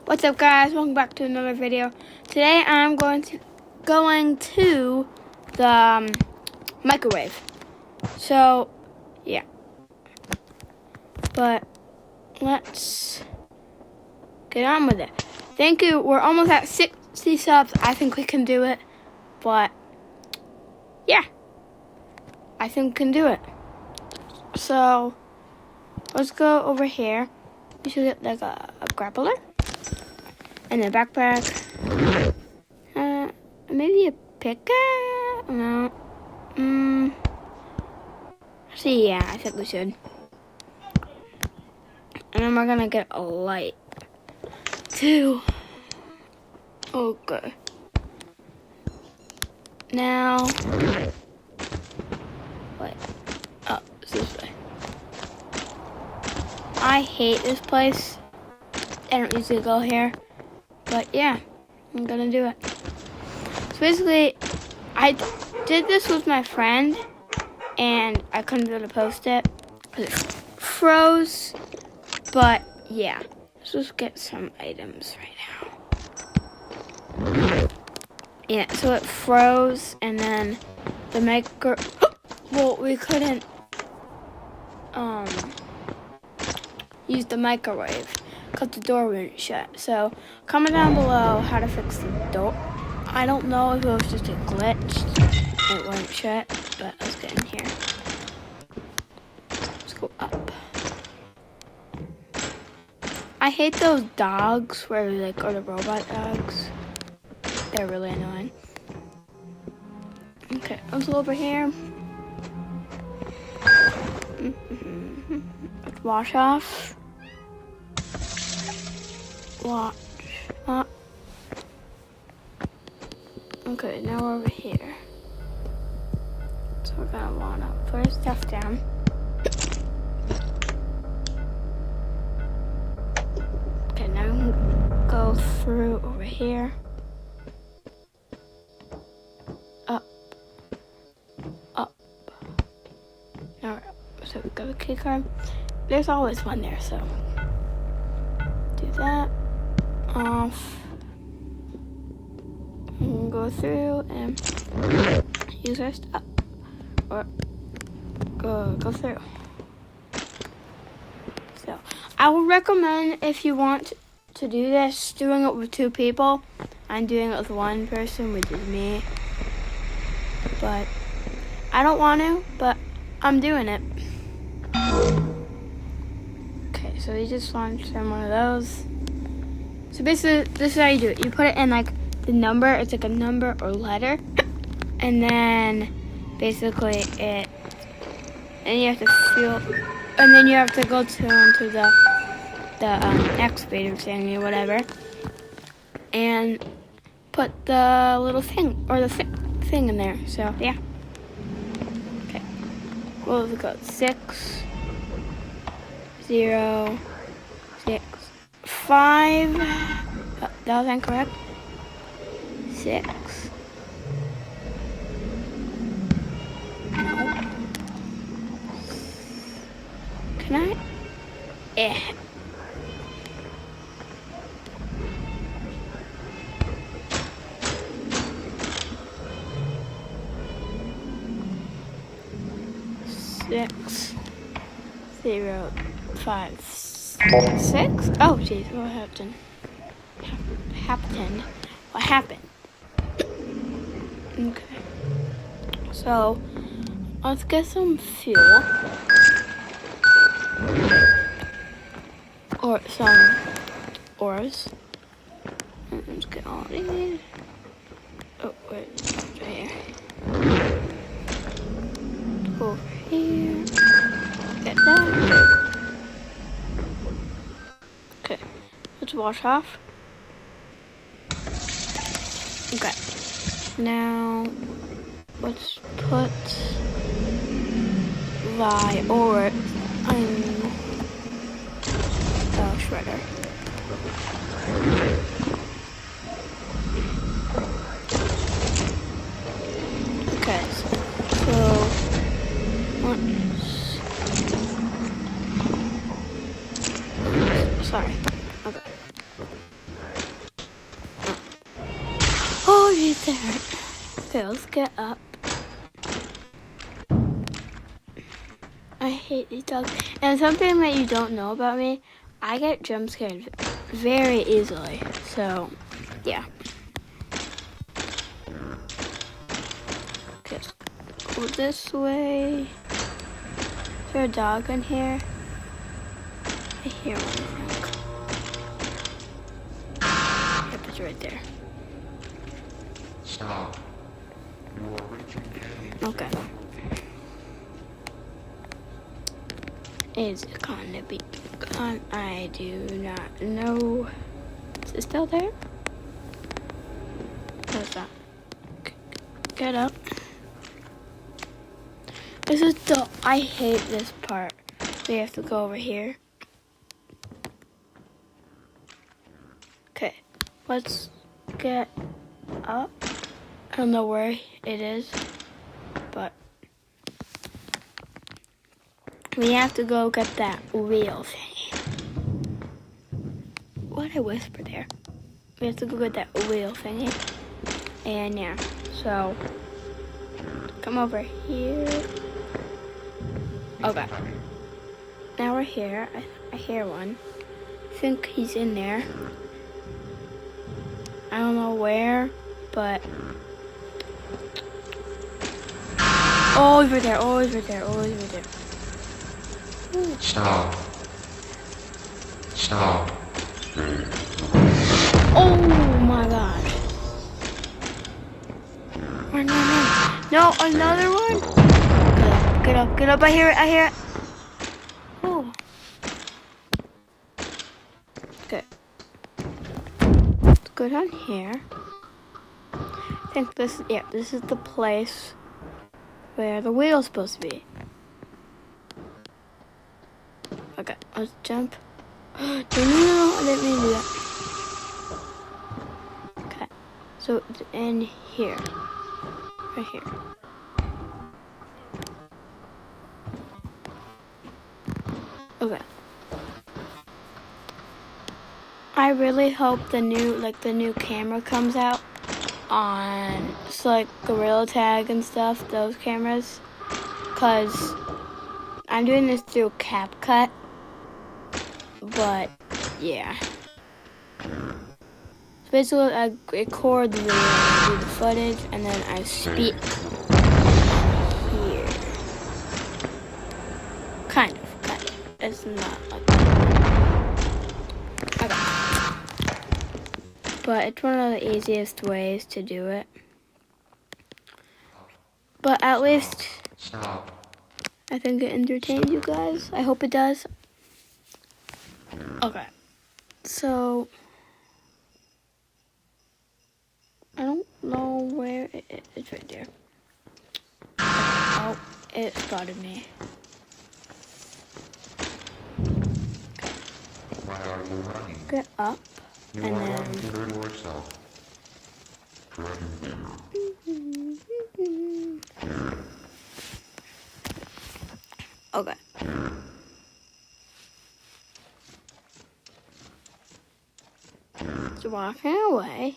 What's up, guys? Welcome back to another video. Today I'm going to the microwave. So yeah, but let's get on with it. Thank you. We're almost at 60 subs. I think we can do it. But yeah, I think we can do it. So let's go over here. You should get like a grappler and a backpack. Maybe a pickaxe? No. See, yeah, I think we should. And then we're gonna get a light too. Okay. Now, wait. Oh, it's this way. I hate this place. I don't usually go here, but yeah, I'm gonna do it. So basically, I did this with my friend, and I couldn't really post it because it froze. But yeah, let's just get some items right now. Yeah, so it froze, and then the well, we couldn't use the microwave because the door wouldn't shut. So comment down below how to fix the door. I don't know if it was just a glitch, it wouldn't shut, but let's get in here. Let's go up. I hate those dogs where they are the robot dogs. They're really annoying. Okay, let's go over here. Let's wash off. Wash up. Okay, now we're over here. So we're gonna want to put our stuff down. Okay, now we can go through over here. Up. Now, so we got a key card. There's always one there, so do that. Off. And go through and use our stuff. Or go through. So I would recommend, if you want to do this, doing it with 2 people. I'm doing it with 1 person, which is me. But I don't want to, but I'm doing it. Okay, so you just launch in one of those. So basically, this is how you do it. You put it in like the number. It's like a number or letter, and then basically and you have to feel, and then you have to go into the excavator thingy or whatever, and put the little thing or the thing in there. So yeah. Okay. Well, let's go 6 0 6 5. Oh, that was incorrect. 6. No. Can I? 6 0 5 6. Oh, jeez, what happened? What happened? Okay. So let's get some fuel or some ores. Let's get all these. Oh wait, right here. Over here. Get that. Okay. Let's wash off. Okay. Now let's put the ore in the shredder. Okay, so sorry. Okay. there. Okay, let's get up. I hate these dogs. And something that you don't know about me, I get jump scared very easily. So, yeah. Okay, let's go this way. Is there a dog in here? I hear one, I think. Yep, it's right there. Stop. You are reaching Kenny. Okay. It's gonna be gone. I do not know. Is it still there? What's that? Get up. This is the. I hate this part. We have to go over here. Okay, let's get up. I don't know where it is, but we have to go get that wheel thingy. What did I whisper there? We have to go get that wheel thingy. And yeah, so come over here. Okay. Now we're here. I hear one. I think he's in there. I don't know where, but oh, he's right there. Oh, he's right there. Oh, he's right there. Ooh. Stop. Stop. Oh my gosh. Run, run, run. No, another one. Get up, get up. I hear it. I hear it. Oh. Okay. Let's go down here. I think this, yeah, this is the place where the wheel's supposed to be. Okay, let's jump. No, I didn't mean to do that. Okay, so it's in here. Right here. Okay. I really hope the new camera comes out on, so like Gorilla Tag and stuff, those cameras. Cause I'm doing this through CapCut. But yeah. So basically I record the video, I do the footage, and then I speak here. Kind of. It's not like that. Okay. But it's one of the easiest ways to do it. But at least I think it entertains you guys. I hope it does. Okay. So I don't know where it is. It's right there. Oh, it spotted me. Why are you running? Get up. You And are then- running to hurt yourself. Running. Okay. It's walking away.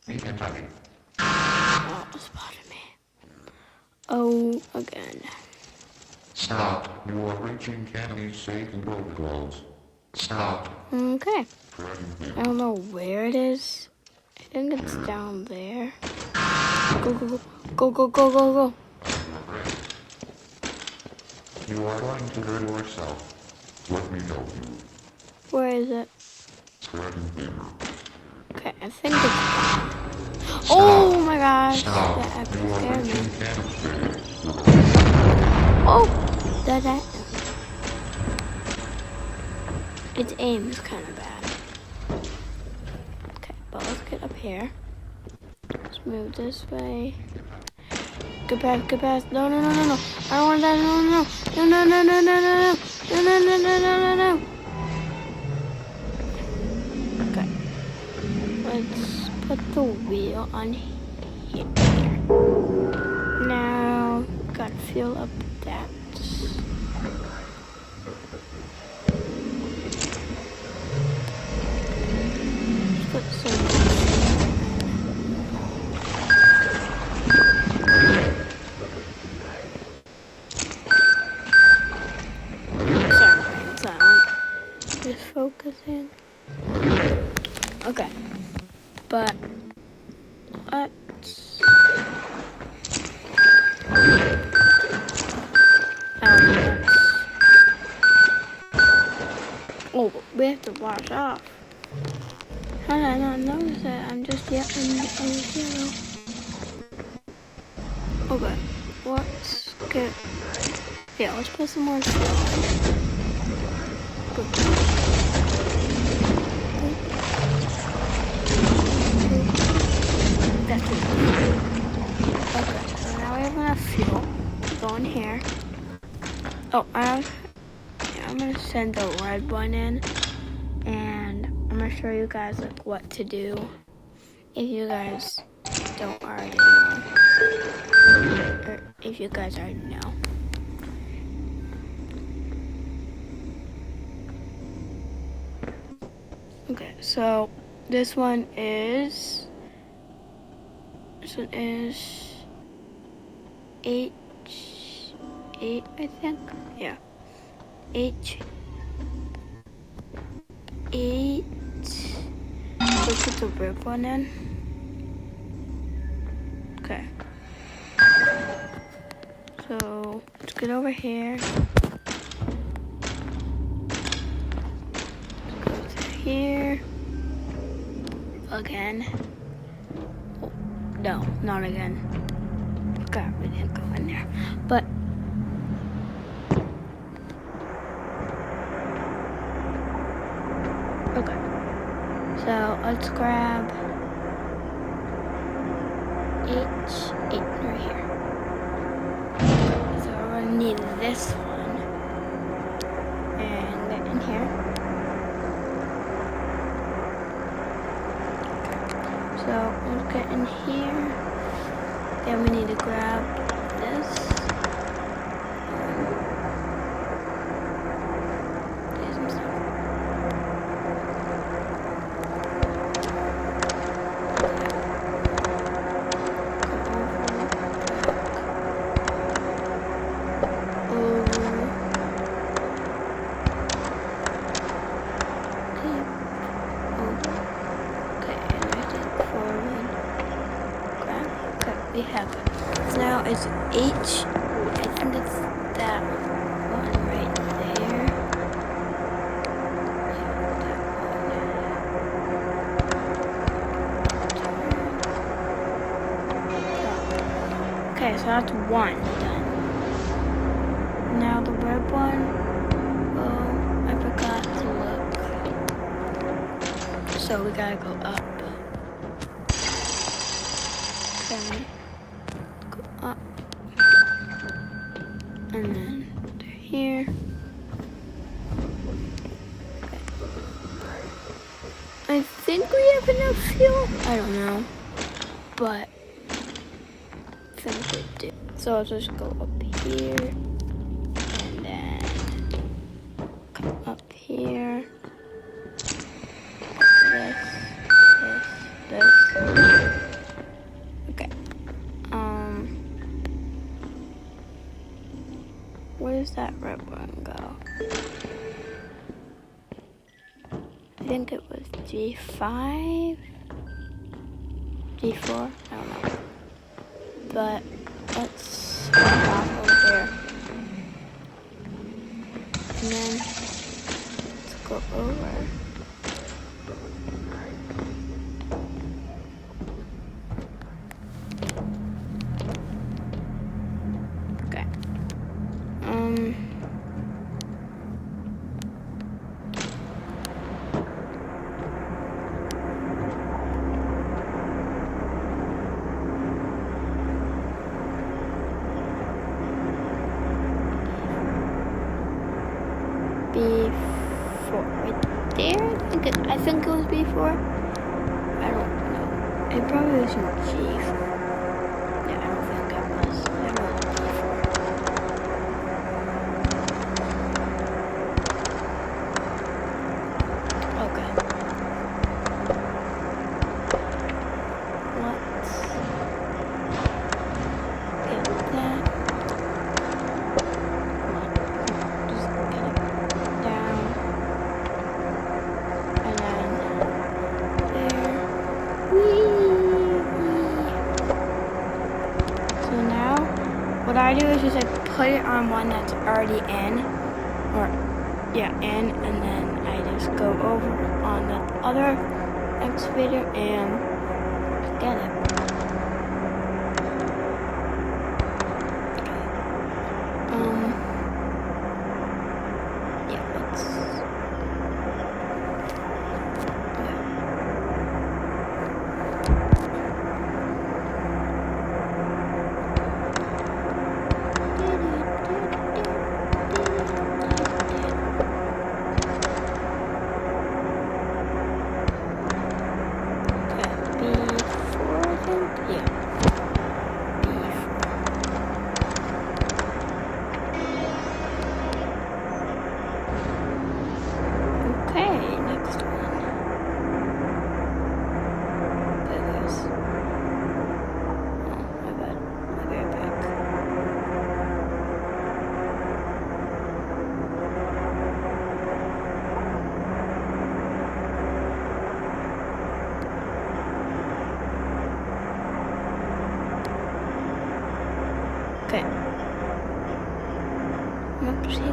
Me and Tommy. Oh, it spotted me. Oh, again. Stop. You are reaching Kenny's safety protocols. Stop. Okay. Running. I don't know where it is. I think it's down there. Go, go, go. Go, go, go, go, go. You are going to hurt yourself. Let me help you. Where is it? Running. Okay, I think it's... Oh my gosh! Stop. That actually You are scared me. reaching Kenny's safety. Oh! That... Its aim is kind of bad. Okay, but let's get up here. Let's move this way. Get past, get past. No, no, no, no, no. I don't want that. No, no, no, no, no, no, no, no, no, no, no, no, no, no, no. Okay. Let's put the wheel on here. Now, gotta fill up that. focusing. Okay. But let's oh, we have to wash off. How did I not notice that? I'm just yellow. Okay, let's get. Yeah, let's put some more. That's it. Okay, so now we have enough fuel. Go in here. Oh, I'm gonna send the red one in, and I'm gonna show you guys like what to do if you guys don't already know, or if you guys already know. Okay, so this one is H8, I think. Yeah. H8. Let's put the rib one in. Okay. So let's get over here. Let's go to here. Again. Oh, no, not again. Forgot we didn't go in there. But okay. So let's grab H8 right here. So we're gonna need this one and get in here. So let's get in here. Then we need to grab this. There's some stuff. We have it. So now it's H. I think it's that one right there. Okay, so that's one done. Now the red one. Oh, I forgot to look. So we gotta go up. Okay. Up and then to here. Okay. I think we have enough fuel. I don't know, but I think we do. So I'll just go up here and then come up here. This. Okay. Where does that red one go? I think it was G5? G4? I don't know. But let's go off over there. And then let's go over. Okay. B4 right there. I think it was B4. I don't know. It probably was in G4. Yeah, I don't think it was. I know it was B4. Okay. Let's get that. Just get it down. do is just like put it on one that's already in, or yeah, in, and then I just go over on the other excavator and get it. Yeah, let's. Okay. Let's see.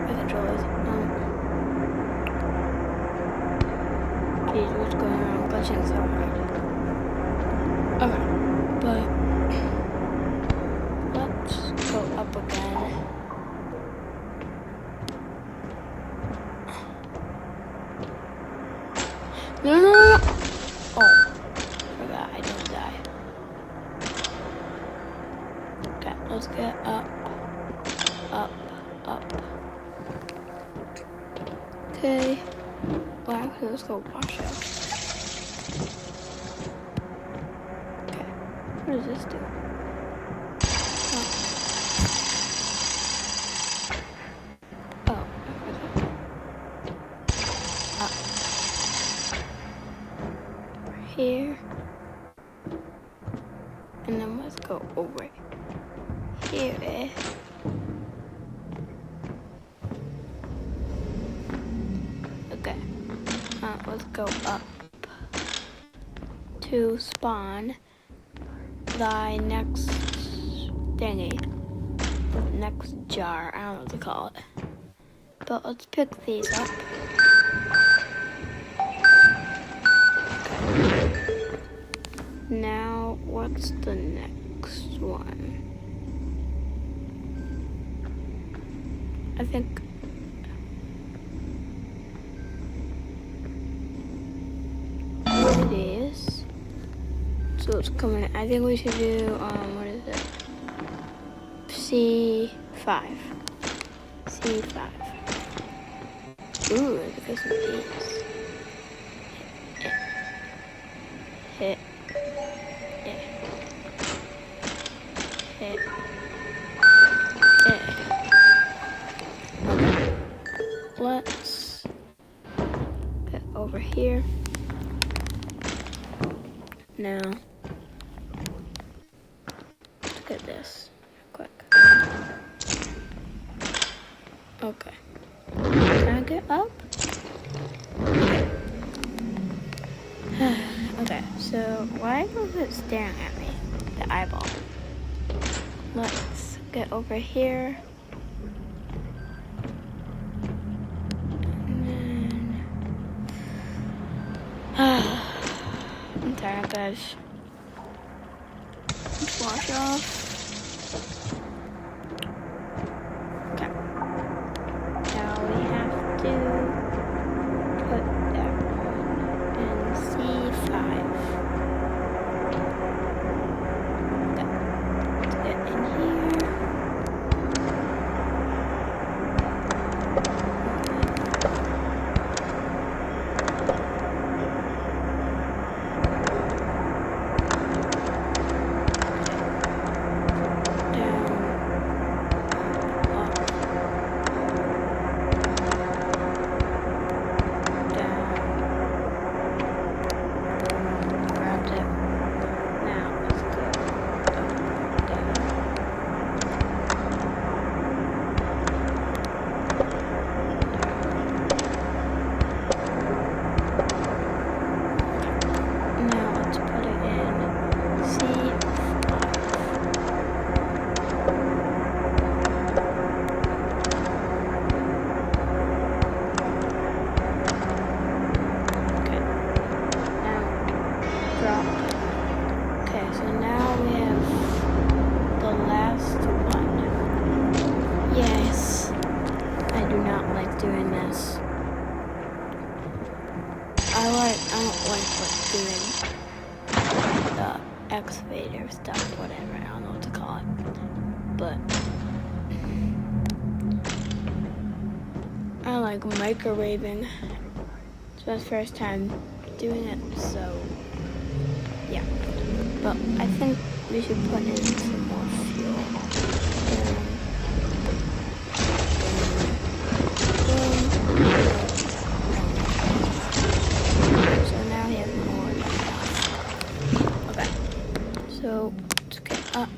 My controllers. Geez, what's going on? I'm glitching so hard. Okay, but let's go up again. No. Oh, forgot I didn't die. Okay, let's get up. Okay. Well, actually, let's go wash out. Okay. What does this do? Oh. Up. Here. And then let's go over here. Okay. Let's go up to spawn thy next thingy. Next jar. I don't know what to call it. But let's pick these up. Okay. Now, what's the next one? I think it is. So it's coming. I think we should do what is it? C5. C5. Ooh, look at some of these. Hit. Let's get over here. Now, look at this, quick. Okay. Can I get up? Okay, so why was it staring at me? The eyeball. Let's get over here. I'm tired, guys. Let's wash off. Okay. Now we have to put that one in C5. Okay. Let's get in here. this. I don't like doing the excavator stuff, whatever. I don't know what to call it, but I like microwaving. It's my first time doing it, so yeah. But I think we should put in some more fuel. So now he has more than enough. Okay. So let's get up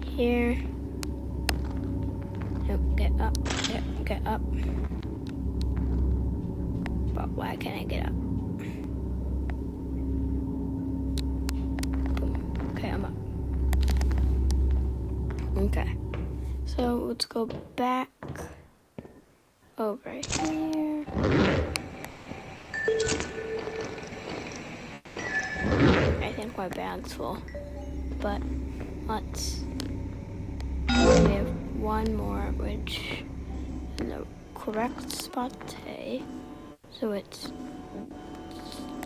here. Nope, get up. Get up. But why can't I get up? Okay, I'm up. Okay. So let's go back over here. I think my bag's full. But let's... We have one more, which is the correct spot today. So it's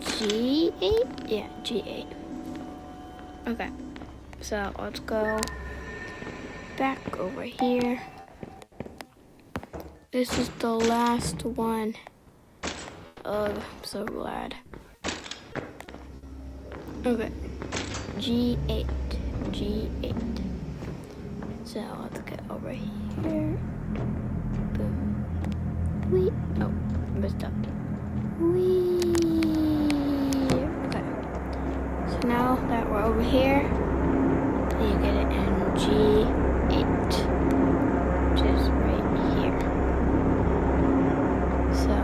G8? Yeah, G8. Okay, so let's go back over here. This is the last one. Oh, I'm so glad. Okay, G8. So let's get over here. Boom. Wee. Oh, messed up. Wee. Okay. So now that we're over here, you get it in G8, which is right here. So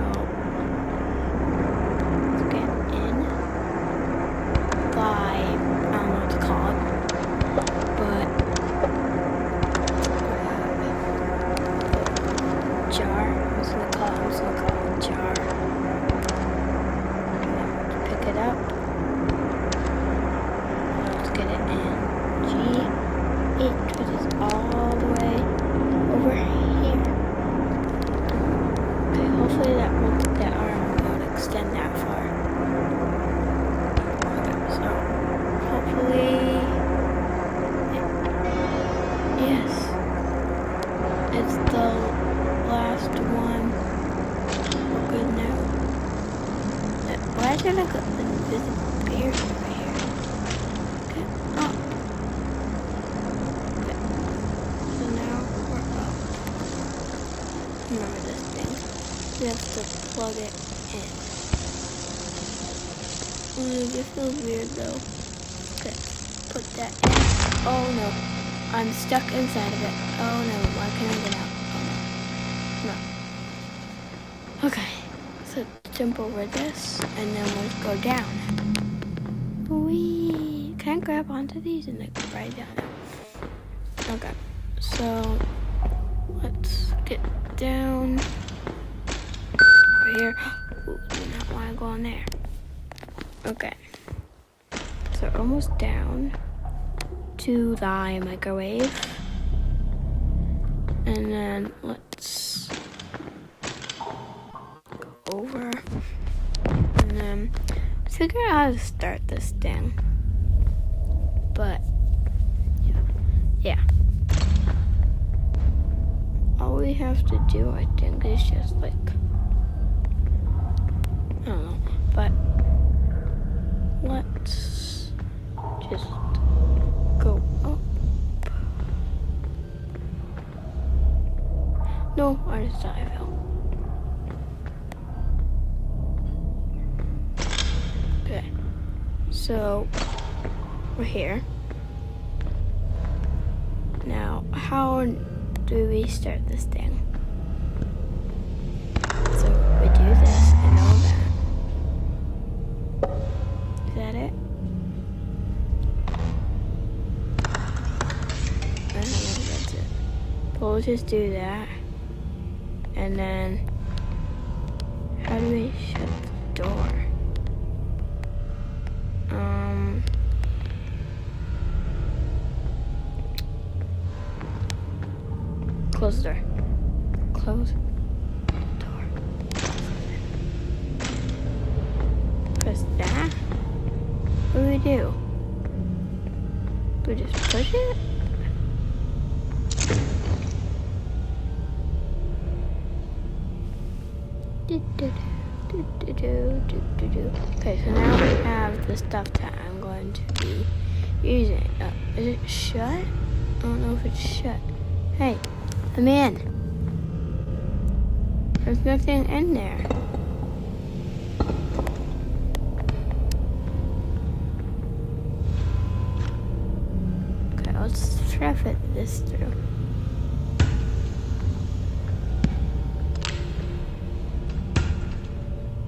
let's get in by, I don't know what to call it, but jar. I'm just gonna call it jar. Pick it up. Let's get it in G8, which is all the way over here. Okay, hopefully that arm won't extend that far. Okay, so hopefully, yes, it's the last one. We're good now. Why is there like an invisible bear over here? Okay, up. Okay. So now we're up. Remember this thing. We have to plug it in. This feels weird though. Okay, put that in. Oh no, I'm stuck inside of it. Oh no, why can't I get out? Oh no. Okay, so jump over this and then let's go down. Whee! Can I grab onto these and like ride down? Okay, so let's get down over here. Ooh, do not want to go on there. Okay, so almost down to the microwave, and then let's go over and then figure out how to start this thing. But yeah, all we have to do, I think, is just like, I don't know, but let's just go up. No, I just thought I fell. Okay, so we're here. Now, how do we start this thing? So we do this and all that. Is that it? I don't know if that's it. But we'll just do that. And then, how do we shut the door? Close the door. Close. press that? What do we do? Do we just push it? Okay, so now I have the stuff that I'm going to be using. Is it shut? I don't know if it's shut. Hey, I'm in. There's nothing in there. Okay, let's try to fit this through.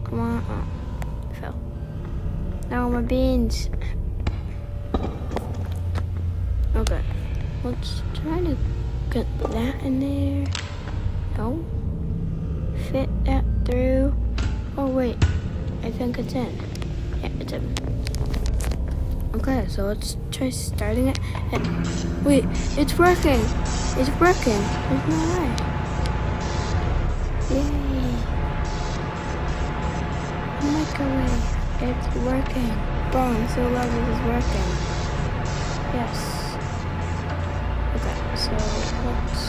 Come on. Oh, fell. Now my beans. Okay. Let's try to get that in there. No. Fit that through. Oh wait. I think it's in. Yeah, it's in. Okay, so let's try starting it. And wait, it's working. It's working. There's no way. Yay. Microwave. It's working. Boom, I'm so glad this is working. Yes. Okay, so let's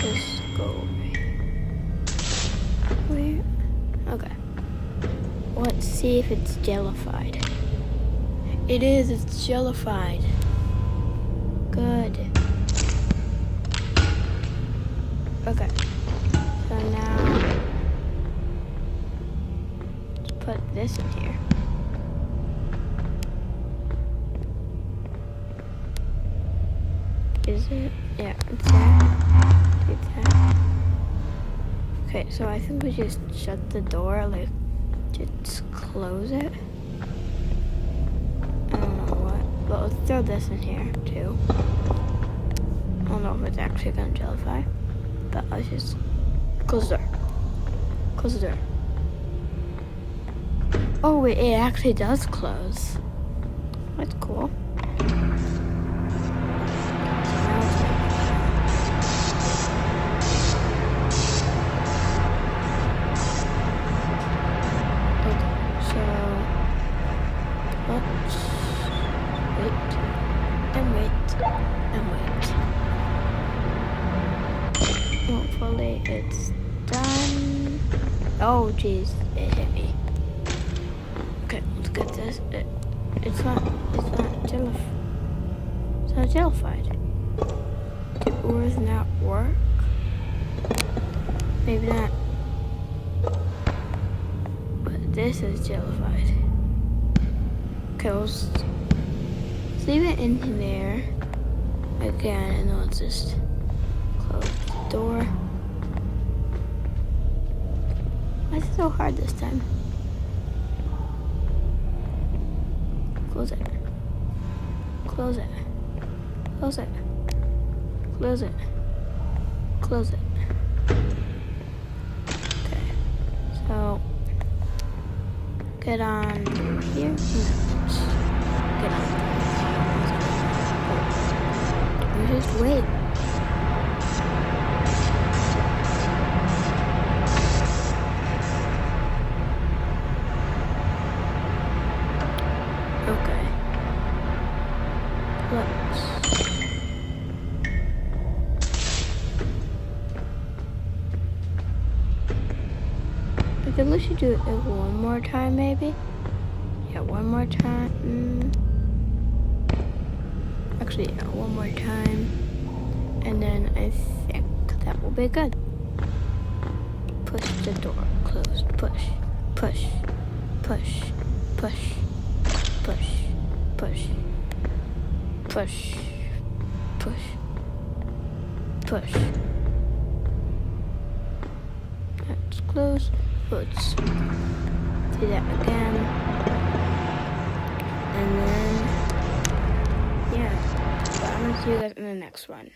just go where? Okay. Let's see if it's jellified. It is, it's jellified. Good. Okay. So now let's put this in here. Is it? Yeah, it's that. It's that. Okay, so I think we just shut the door, like, just close it. I don't know what, but let's throw this in here, too. I don't know if it's actually gonna jellify, but let's just close the door. Close the door. Oh wait, it actually does close. That's cool. Hopefully it's done. Oh jeez, it hit me. Okay, let's get this. It's not jellified. Did Urs not work? Maybe not. But this is jellified. Okay, let's leave it in there again, and let's just close the door. Why is it so hard this time? Close it. Close it. Close it. Close it. Close it. Okay. So get on here. Get on. Just wait. Okay. Let's. I think we should do it one more time, maybe. Yeah, one more time. Actually, yeah, one more time. And then I think that will be good. Push the door closed. Push. Push. Push. Push. Push. Push. Push. Push. Push. That's closed. Let's do that again. And then, yeah. But I'm gonna see you guys in the next one.